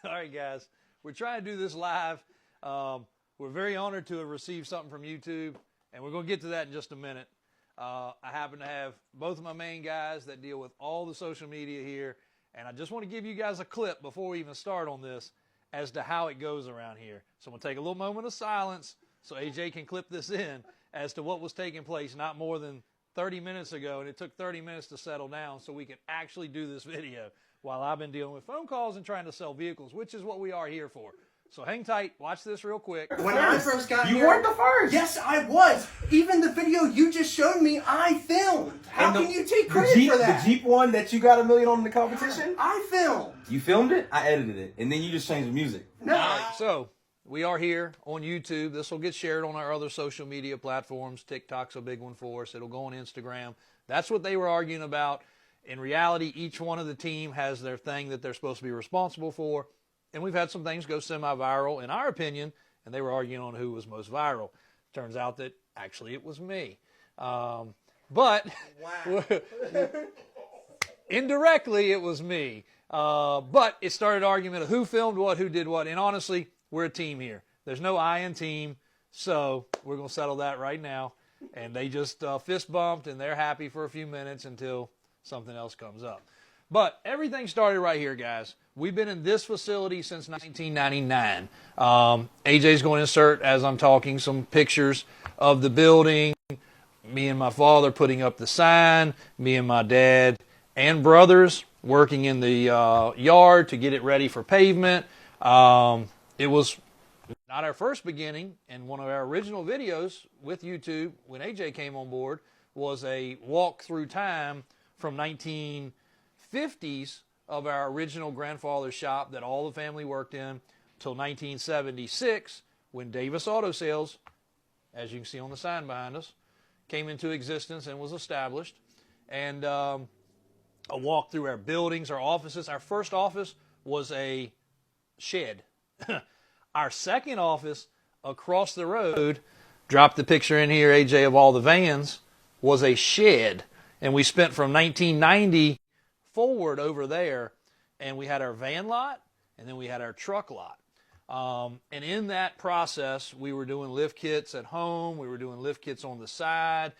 All right, guys, we're trying to do this live. We're very honored to have received something from YouTube, and we're going to get to that in just a minute. I happen to have both of my main guys that deal with all the social media here, and I just want to give you guys a clip before we even start on this as to how it goes around here. So I'm going to take a little moment of silence so AJ can clip this in as to what was taking place not more than 30 minutes ago, and it took 30 minutes to settle down so we could actually do this video while I've been dealing with phone calls and trying to sell vehicles, which is what we are here for. So hang tight, watch this real quick. When I first got here... You weren't the first! Yes, I was! Even the video you just showed me, I filmed! How can you take credit for that? The Jeep one that you got $1 million on in the competition? I filmed! You filmed it? I edited it. And then you just changed the music. No. All right, so we are here on YouTube. This will get shared on our other social media platforms. TikTok's a big one for us. It'll go on Instagram. That's what they were arguing about. In reality, each one of the team has their thing that they're supposed to be responsible for. And we've had some things go semi-viral, in our opinion, and they were arguing on who was most viral. Turns out that actually it was me. But Wow. indirectly it was me. But it started argument of who filmed what, who did what. And honestly, we're a team here. There's no I in team, so we're going to settle that right now. And they just fist bumped, and they're happy for a few minutes until something else comes up. But everything started right here, guys. We've been in this facility since 1999. AJ's going to insert, as I'm talking, some pictures of the building. Me and my father putting up the sign. Me and my dad and brothers working in the yard to get it ready for pavement. It was not our first beginning, and one of our original videos with YouTube when AJ came on board was a walk through time from 1950s of our original grandfather's shop that all the family worked in till 1976 when Davis Auto Sales, as you can see on the sign behind us, came into existence and was established. And a walk through our buildings, our offices. Our first office was a shed. Our second office across the road, drop the picture in here, AJ, of all the vans, was a shed. And we spent from 1990 forward over there, and we had our van lot, and then we had our truck lot. And in that process, we were doing lift kits at home. We were doing lift kits on the side.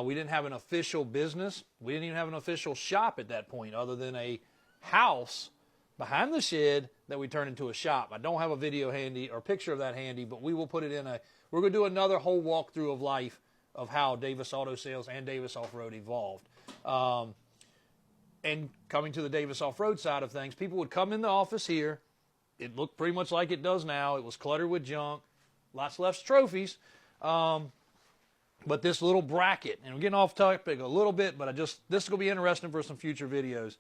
We didn't have an official business. We didn't even have an official shop at that point other than a house behind the shed that we turned into a shop. I don't have a video handy or picture of that handy, but we will put it in we're going to do another whole walkthrough of life of how Davis Auto Sales and Davis Off-Road evolved. And coming to the Davis Off-Road side of things, people would come in the office here. It looked pretty much like it does now. It was cluttered with junk, lots less trophies. But this little bracket, and I'm getting off topic a little bit, but this is going to be interesting for some future videos.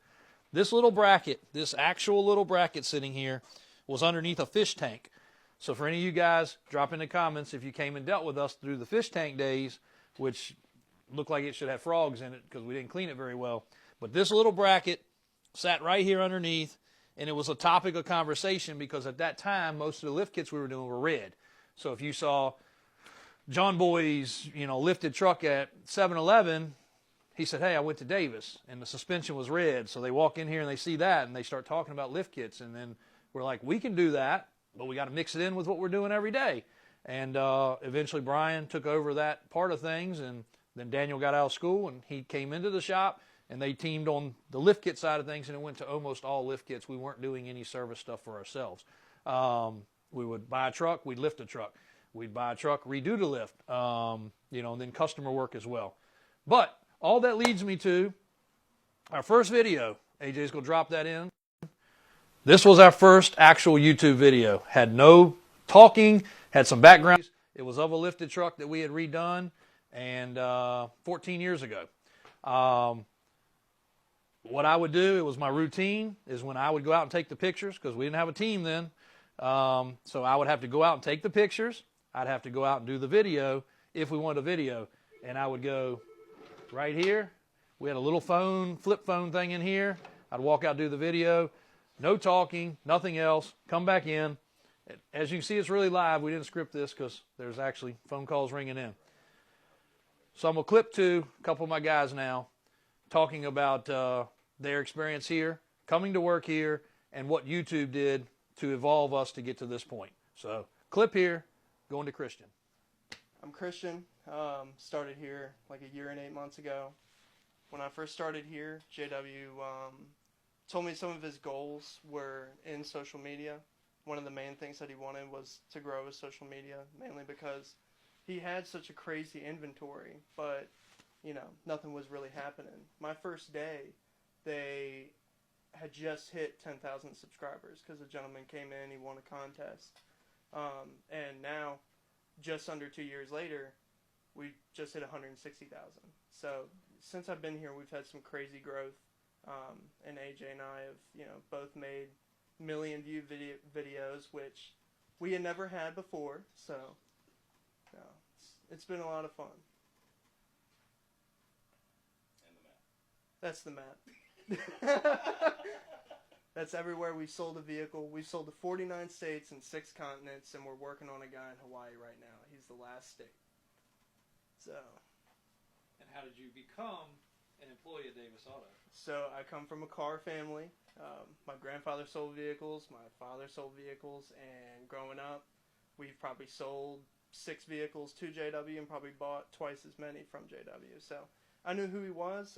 This little bracket, this actual little bracket sitting here, was underneath a fish tank. So for any of you guys, drop in the comments if you came and dealt with us through the fish tank days, which looked like it should have frogs in it because we didn't clean it very well. But this little bracket sat right here underneath, and it was a topic of conversation because at that time, most of the lift kits we were doing were red. So if you saw John Boy's, lifted truck at 7-Eleven, he said, hey, I went to Davis, and the suspension was red. So they walk in here and they see that, and they start talking about lift kits. And then we're like, we can do that, but we got to mix it in with what we're doing every day. And eventually Brian took over that part of things, and then Daniel got out of school, and he came into the shop, and they teamed on the lift kit side of things, and it went to almost all lift kits. We weren't doing any service stuff for ourselves. We would buy a truck, we'd lift a truck. We'd buy a truck, redo the lift, and then customer work as well. But all that leads me to our first video. AJ's going to drop that in. This was our first actual YouTube video. Had no talking, had some background. It was of a lifted truck that we had redone and 14 years ago. What I would do, it was my routine, is when I would go out and take the pictures, because we didn't have a team then. So I would have to go out and take the pictures. I'd have to go out and do the video if we wanted a video. And I would go right here. We had a little flip phone thing in here. I'd walk out, do the video. No talking, nothing else. Come back in. As you can see, it's really live. We didn't script this because there's actually phone calls ringing in. So I'm going to clip to a couple of my guys now talking about their experience here, coming to work here, and what YouTube did to evolve us to get to this point. So, clip here, going to Christian. I'm Christian. Started here like a year and 8 months ago. When I first started here, JW told me some of his goals were in social media. One of the main things that he wanted was to grow his social media, mainly because he had such a crazy inventory, but, you know, nothing was really happening. My first day, they had just hit 10,000 subscribers because a gentleman came in, he won a contest. And now, just under 2 years later, we just hit 160,000. So since I've been here, we've had some crazy growth. And AJ and I have, you know, both made million view videos, which we had never had before. So, you know, it's been a lot of fun. That's the map. That's everywhere we've sold a vehicle. We've sold to 49 states and 6 continents, and we're working on a guy in Hawaii right now. He's the last state. So. And how did you become an employee at Davis Auto? So I come from a car family. My grandfather sold vehicles. My father sold vehicles. And growing up, we've probably sold 6 vehicles to JW and probably bought twice as many from JW. So I knew who he was.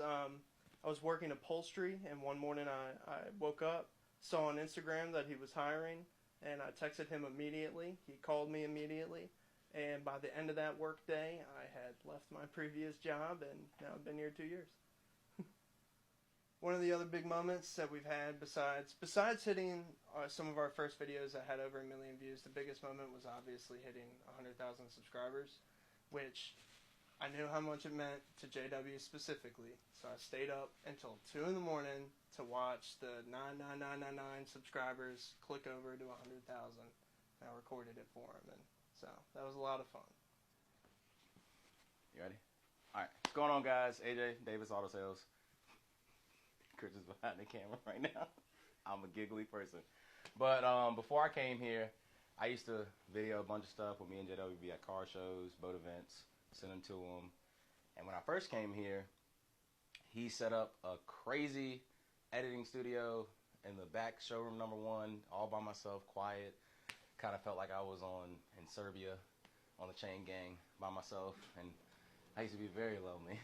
I was working upholstery, and one morning I woke up, saw on Instagram that he was hiring, and I texted him immediately. He called me immediately, and by the end of that work day, I had left my previous job, and now I've been here 2 years. One of the other big moments that we've had, besides hitting some of our first videos that had over 1 million views, the biggest moment was obviously hitting 100,000 subscribers, which I knew how much it meant to JW specifically, so I stayed up until 2 in the morning to watch the 99999 subscribers click over to 100,000. I recorded it for him, and so that was a lot of fun. You ready? All right. What's going on, guys? AJ, Davis Auto Sales. Chris is behind the camera right now. I'm a giggly person. But before I came here, I used to video a bunch of stuff with me and JW. We'd be at car shows, boat events, send them to him. And when I first came here, he set up a crazy editing studio in the back showroom number 1, all by myself, quiet. Kind of felt like I was in Serbia on the chain gang by myself, and I used to be very lonely.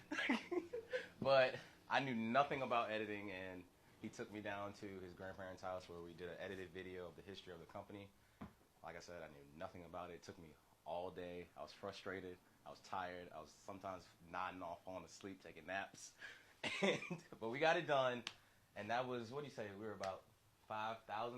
But I knew nothing about editing, and he took me down to his grandparents' house where we did an edited video of the history of the company. Like I said, I knew nothing about it. It took me all day. I was frustrated. I was tired. I was sometimes nodding off, falling asleep, taking naps. But we got it done, and that was, what do you say, we were about 5,000